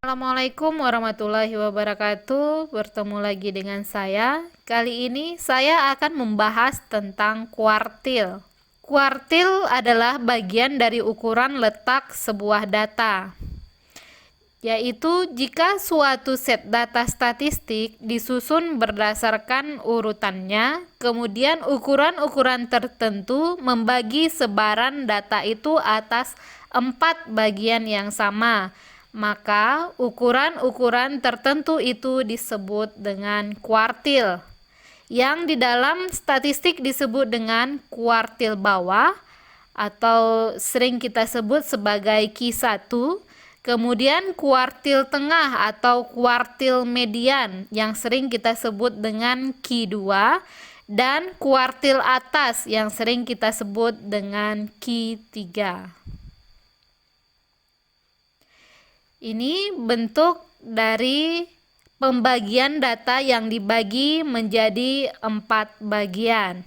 Assalamualaikum warahmatullahi wabarakatuh. Bertemu lagi dengan saya. Kali ini saya akan membahas tentang kuartil. Kuartil adalah bagian dari ukuran letak sebuah data, yaitu jika suatu set data statistik disusun berdasarkan urutannya, kemudian ukuran-ukuran tertentu membagi sebaran data itu atas 4 bagian yang sama, maka ukuran-ukuran tertentu itu disebut dengan kuartil, yang di dalam statistik disebut dengan kuartil bawah atau sering kita sebut sebagai Q1, kemudian kuartil tengah atau kuartil median yang sering kita sebut dengan Q2, dan kuartil atas yang sering kita sebut dengan Q3. Ini bentuk dari pembagian data yang dibagi menjadi 4 bagian.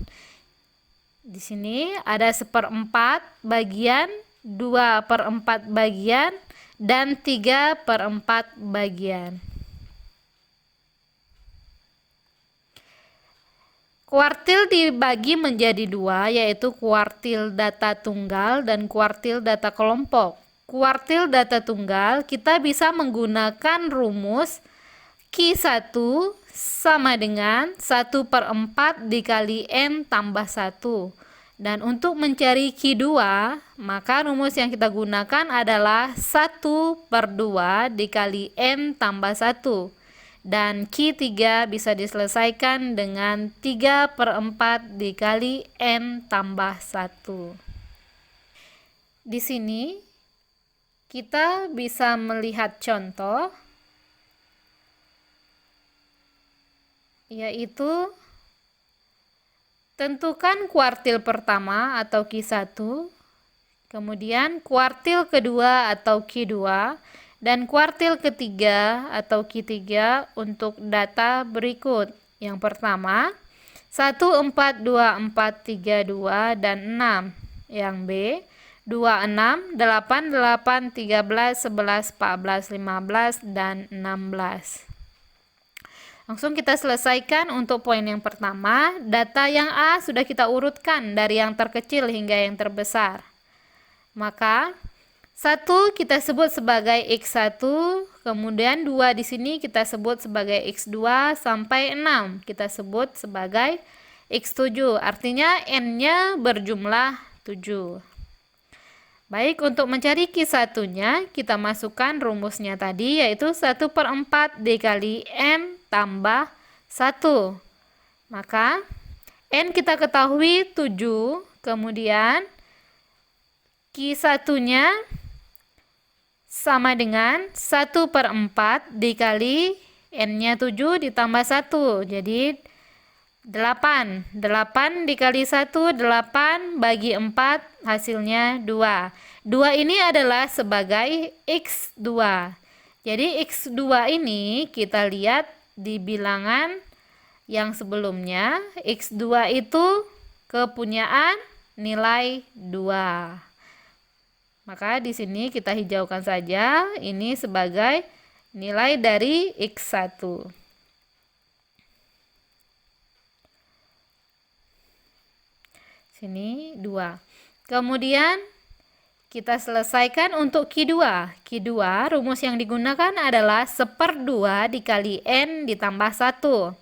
Di sini ada 1/4 bagian, 2/4 bagian, dan 3/4 bagian. Kuartil dibagi menjadi 2, yaitu kuartil data tunggal dan kuartil data kelompok. Kuartil data tunggal kita bisa menggunakan rumus Q1 sama dengan 1/4 dikali N tambah 1. Dan untuk mencari Q2, maka rumus yang kita gunakan adalah 1/2 dikali N tambah 1. Dan Q3 bisa diselesaikan dengan 3/4 dikali N tambah 1. Di sini kita bisa melihat contoh, yaitu tentukan kuartil pertama atau Q1, kemudian kuartil kedua atau Q2, dan kuartil ketiga atau Q3 untuk data berikut. Yang pertama, 1, 4, 2, 4, 3, 2, dan 6. Yang B, 2, 6, 8, 8, 13, 11, 14, 15, dan 16. Langsung kita selesaikan untuk poin yang pertama. Data yang A sudah kita urutkan dari yang terkecil hingga yang terbesar. Maka 1 kita sebut sebagai X1, kemudian 2 di sini kita sebut sebagai X2 sampai 6 kita sebut sebagai X7. Artinya N-nya berjumlah 7. Baik, untuk mencari Q1-nya kita masukkan rumusnya tadi, yaitu 1/4 dikali N tambah 1. Maka N kita ketahui 7, kemudian Q1-nya sama dengan 1/4 dikali N-nya 7 ditambah 1. Jadi 8. 8 dikali 1, 8 bagi 4, hasilnya 2. 2 ini adalah sebagai X2. Jadi X2 ini kita lihat di bilangan yang sebelumnya. X2 itu kepunyaan nilai 2. Maka di sini kita hijaukan saja, ini sebagai nilai dari X1. Sini 2. Kemudian kita selesaikan untuk Q2. Q2 rumus yang digunakan adalah 1/2 dikali N ditambah 1.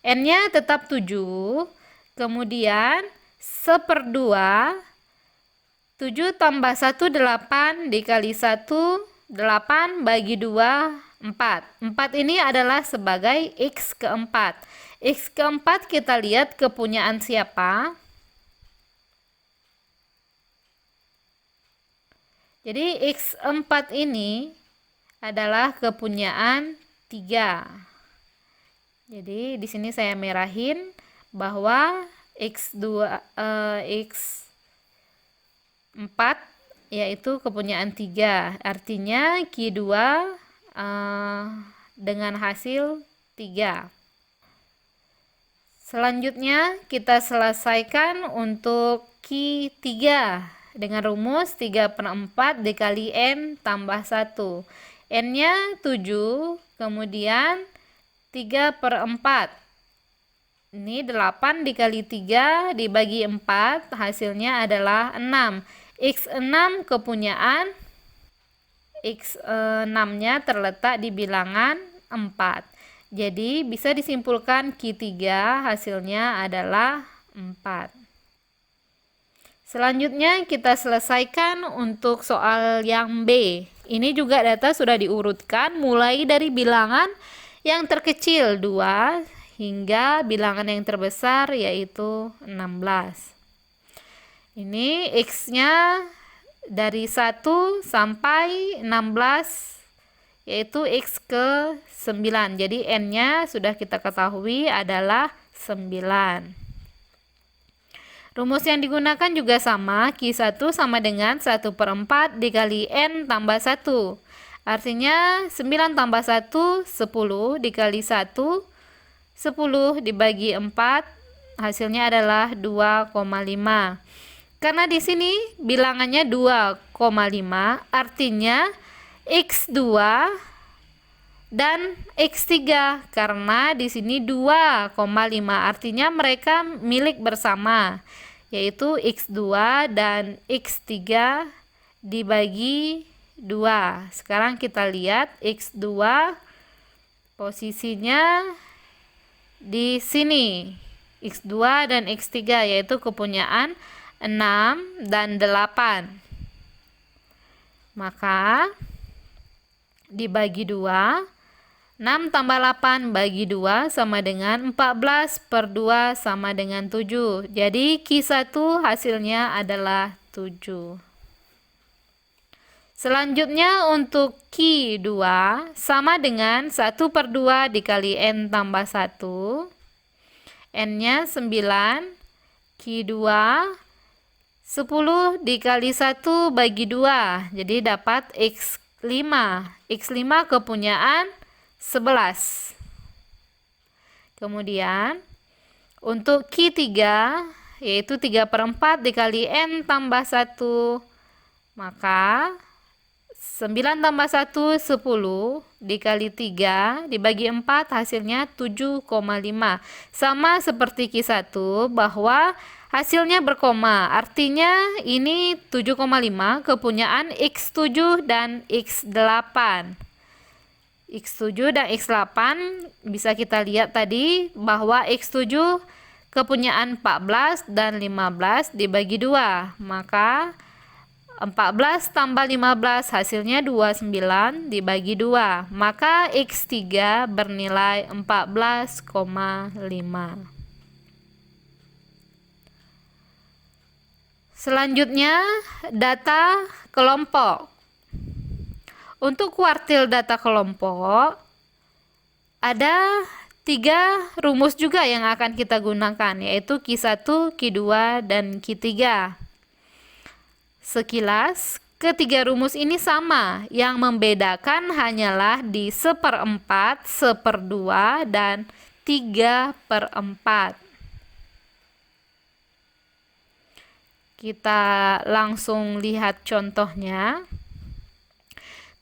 N-nya tetap 7. Kemudian 1/2, 7 tambah 1, 8 dikali 1, 8 bagi 2, 4. 4 ini adalah sebagai X keempat. X keempat kita lihat kepunyaan siapa? Jadi X4 ini adalah kepunyaan 3. Jadi di sini saya merahin bahwa X4 yaitu kepunyaan 3. Artinya Q2 dengan hasil 3. Selanjutnya kita selesaikan untuk Q3 dengan rumus 3/4 dikali N tambah 1. N-nya 7, kemudian 3/4. Ini 8 dikali 3 dibagi 4, hasilnya adalah 6. X6 kepunyaan, X6-nya terletak di bilangan 4. Jadi bisa disimpulkan Q3 hasilnya adalah 4. Selanjutnya kita selesaikan untuk soal yang B. Ini juga data sudah diurutkan mulai dari bilangan yang terkecil 2 hingga bilangan yang terbesar yaitu 16. Ini X-nya dari 1 sampai 16 yaitu X ke 9. Jadi N-nya sudah kita ketahui adalah 9. Rumus yang digunakan juga sama, Q1 sama dengan 1/4 dikali N tambah 1. Artinya 9 tambah 1, 10 dikali 1, 10 dibagi 4, hasilnya adalah 2,5. Karena di sini bilangannya 2,5, artinya X2 dan X3 karena di sini 2,5 artinya mereka milik bersama, yaitu X2 dan X3 dibagi 2. Sekarang kita lihat X2 posisinya di sini. X2 dan X3 yaitu kepunyaan 6 dan 8. Maka dibagi 2, 6 tambah 8 bagi 2 sama dengan 14/2 sama dengan 7. Jadi Q1 hasilnya adalah 7. Selanjutnya untuk Q2 sama dengan 1/2 dikali N tambah 1. N-nya 9. Q2 10 dikali 1 bagi 2. Jadi dapat X5. X5 kepunyaan 11. Kemudian untuk Q3 yaitu 3/4 dikali N tambah 1. Maka 9 tambah 1, 10 dikali 3 dibagi 4 hasilnya 7,5. Sama seperti Q1 bahwa hasilnya berkoma. Artinya ini 7,5 kepunyaan X7 dan X8. X7 dan X8 bisa kita lihat tadi bahwa X7 kepunyaan 14 dan 15 dibagi 2. Maka 14 tambah 15 hasilnya 29 dibagi 2. Maka X3 bernilai 14,5. Selanjutnya data kelompok. Untuk kuartil data kelompok ada 3 rumus juga yang akan kita gunakan, yaitu Q1, Q2, dan Q3. Sekilas, ketiga rumus ini sama, yang membedakan hanyalah di 1/4, 1/2, dan 3/4. Kita langsung lihat contohnya.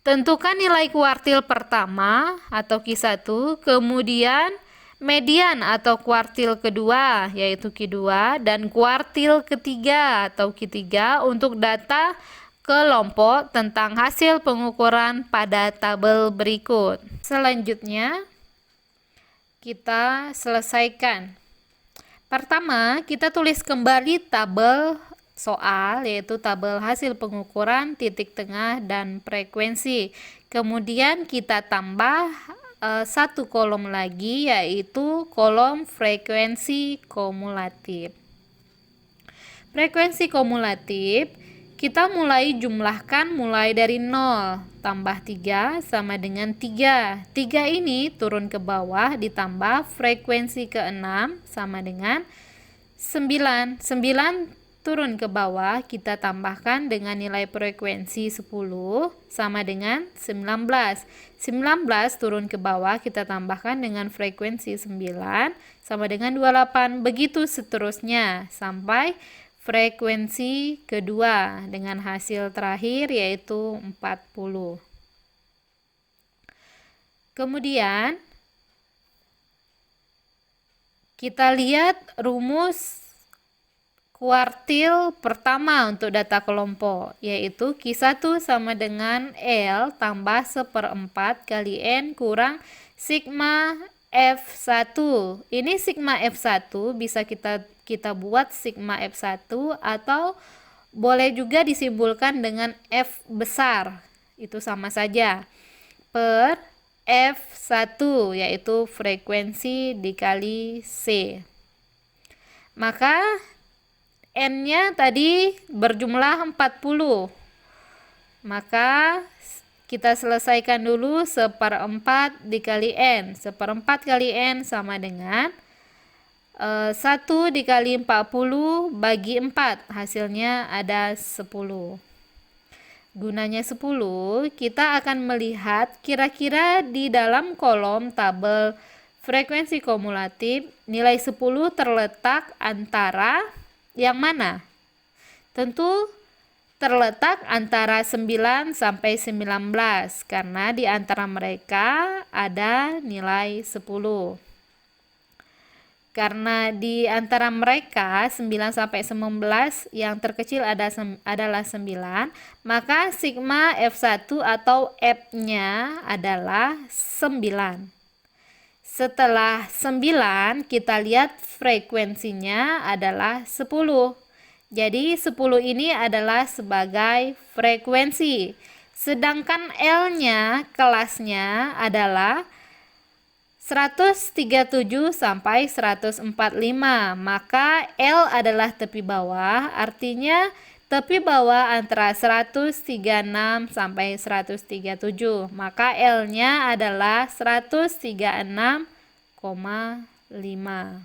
Tentukan nilai kuartil pertama atau Q1, kemudian median atau kuartil kedua yaitu Q2 dan kuartil ketiga atau Q3 untuk data kelompok tentang hasil pengukuran pada tabel berikut. Selanjutnya kita selesaikan. Pertama, kita tulis kembali tabel soal, yaitu tabel hasil pengukuran, titik tengah, dan frekuensi. Kemudian kita tambah satu kolom lagi, yaitu kolom frekuensi kumulatif. Frekuensi kumulatif kita mulai jumlahkan mulai dari 0 tambah 3 sama dengan 3. 3 ini turun ke bawah ditambah frekuensi ke-6 sama dengan 9. 9 turun ke bawah kita tambahkan dengan nilai frekuensi 10 sama dengan 19. 19 turun ke bawah kita tambahkan dengan frekuensi 9 sama dengan 28. Begitu seterusnya sampai frekuensi kedua dengan hasil terakhir yaitu 40. Kemudian kita lihat rumus kuartil pertama untuk data kelompok, yaitu Q1 sama dengan L tambah 1/4 kali N kurang sigma F1. Ini sigma F1 bisa kita buat sigma F1 atau boleh juga disimbolkan dengan F besar. Itu sama saja. Per F1 yaitu frekuensi dikali C. Maka N-nya tadi berjumlah 40. Maka kita selesaikan dulu 1/4 dikali N. 1/4 kali N sama dengan 1 dikali 40 bagi 4. Hasilnya ada 10. Gunanya 10, kita akan melihat kira-kira di dalam kolom tabel frekuensi kumulatif nilai 10 terletak antara yang mana? Tentu terletak antara 9 sampai 19 karena di antara mereka ada nilai 10. Karena di antara mereka 9 sampai 19 yang terkecil adalah 9, maka sigma F1 atau F-nya adalah 9. Setelah 9, kita lihat frekuensinya adalah 10. Jadi 10 ini adalah sebagai frekuensi. Sedangkan L-nya, kelasnya adalah 137 sampai 145. Maka L adalah tepi bawah, artinya tepi bawah antara 136 sampai 137. Maka L-nya adalah 136,5.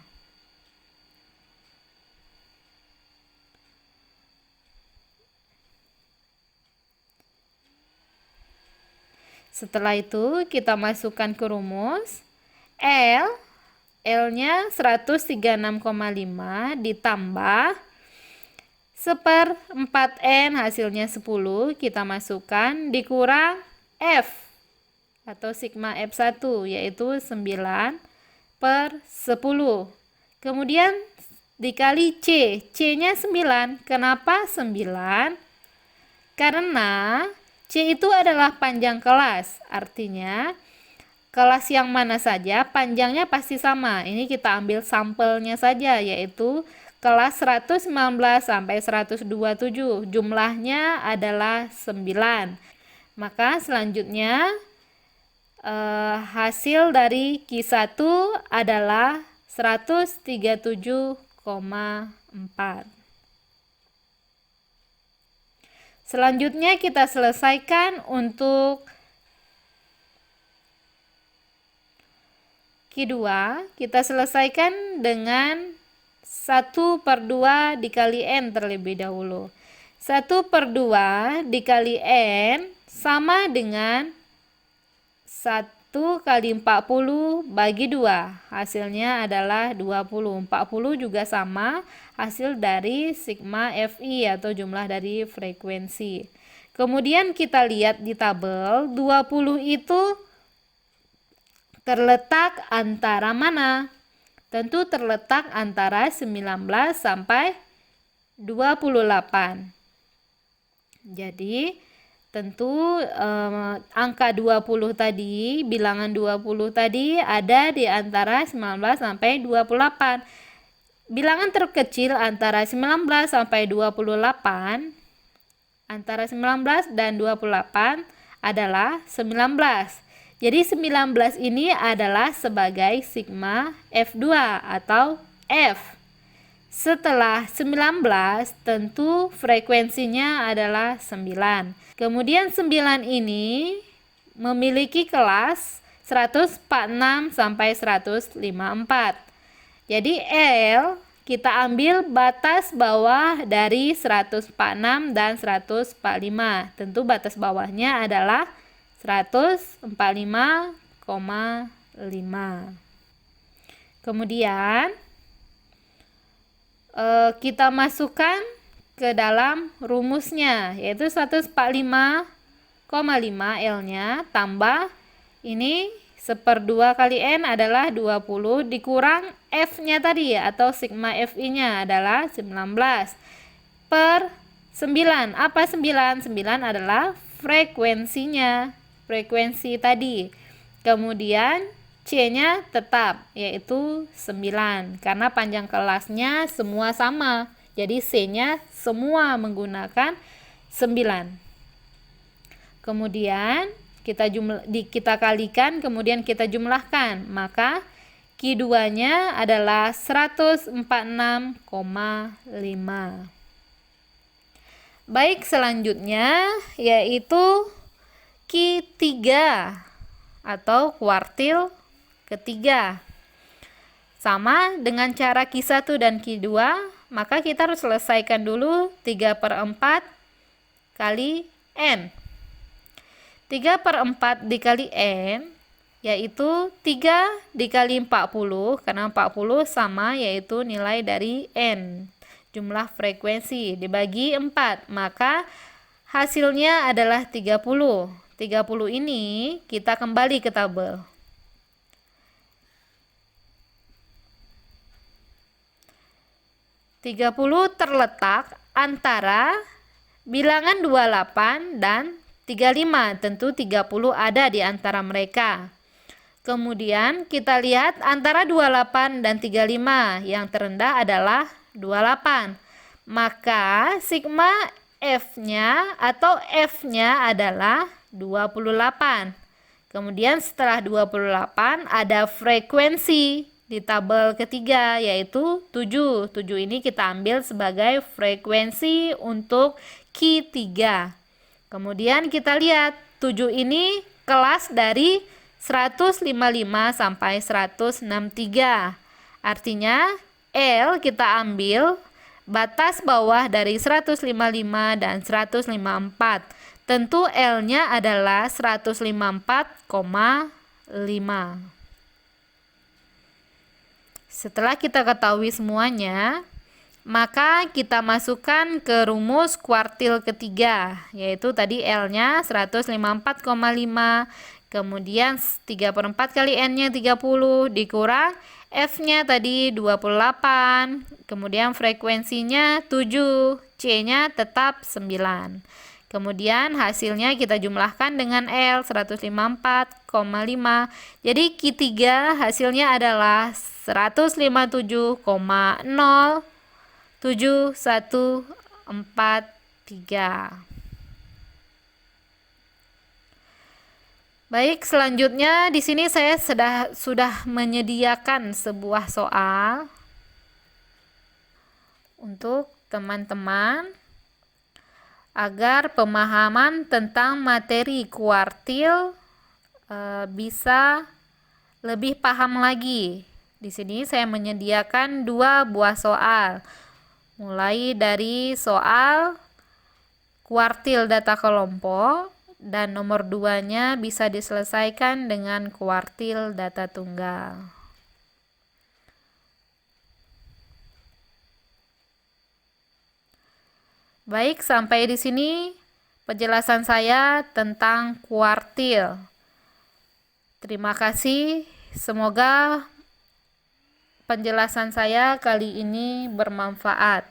Setelah itu kita masukkan ke rumus. L-nya 136,5 ditambah 1/4N hasilnya 10, kita masukkan dikurang F atau sigma F1 yaitu 9/10. Kemudian dikali C, C-nya 9. Kenapa 9? Karena C itu adalah panjang kelas, artinya kelas yang mana saja panjangnya pasti sama. Ini kita ambil sampelnya saja, yaitu kelas 119 sampai 127. Jumlahnya adalah 9. Maka selanjutnya hasil dari Q1 adalah 137,4. Selanjutnya kita selesaikan untuk Q2, kita selesaikan dengan 1/2 dikali N terlebih dahulu. 1/2 dikali N sama dengan 1 kali 40 bagi 2. Hasilnya adalah 20. 40 juga sama hasil dari sigma Fi atau jumlah dari frekuensi. Kemudian kita lihat di tabel, 20 itu terletak antara mana? Tentu terletak antara 19 sampai 28. Jadi tentu angka 20 tadi, bilangan 20 tadi ada di antara 19 sampai 28. Bilangan terkecil antara 19 sampai 28, antara 19 dan 28 adalah 19. Jadi 19 ini adalah sebagai sigma F2 atau F. Setelah 19 tentu frekuensinya adalah 9. Kemudian 9 ini memiliki kelas 146 sampai 154. Jadi L kita ambil batas bawah dari 146 dan 145. Tentu batas bawahnya adalah 145,5. Kemudian kita masukkan ke dalam rumusnya, yaitu 145,5 L-nya tambah ini 1/2 kali N adalah 20 dikurang F-nya tadi atau sigma FI-nya adalah 19 per 9. Apa 9? 9 adalah frekuensinya, frekuensi tadi. Kemudian C-nya tetap yaitu 9 karena panjang kelasnya semua sama. Jadi C-nya semua menggunakan 9. Kemudian kita kalikan, kemudian kita jumlahkan, maka Q2-nya adalah 146,5. Baik, selanjutnya yaitu Q3 atau kuartil ketiga. Sama dengan cara Q1 dan Q2, maka kita harus selesaikan dulu 3/4 kali N. 3/4 dikali N yaitu 3 dikali 40 karena 40 sama yaitu nilai dari N, jumlah frekuensi dibagi 4, maka hasilnya adalah 30. 30 ini kita kembali ke tabel. Terletak antara bilangan 28 dan 35, tentu 30 ada di antara mereka. Kemudian kita lihat antara 28 dan 35, yang terendah adalah 28. Maka sigma F-nya atau F-nya adalah 28. Kemudian setelah 28 ada frekuensi di tabel ketiga yaitu 7. 7 ini kita ambil sebagai frekuensi untuk Q3. Kemudian kita lihat 7 ini kelas dari 155 sampai 163. Artinya L kita ambil batas bawah dari 155 dan 154. Tentu L-nya adalah 154,5. Setelah kita ketahui semuanya, maka kita masukkan ke rumus kuartil ketiga, yaitu tadi L-nya 154,5, kemudian 3/4 kali N-nya 30 dikurang F-nya tadi 28, kemudian frekuensinya 7, C-nya tetap 9. Kemudian hasilnya kita jumlahkan dengan L 154,5. Jadi Q3 hasilnya adalah 157,074143. Baik, selanjutnya di sini saya sudah menyediakan sebuah soal untuk teman-teman agar pemahaman tentang materi kuartil bisa lebih paham lagi. Di sini saya menyediakan 2 buah soal, mulai dari soal kuartil data kelompok dan nomor 2-nya bisa diselesaikan dengan kuartil data tunggal. Baik, sampai di sini penjelasan saya tentang kuartil. Terima kasih, semoga penjelasan saya kali ini bermanfaat.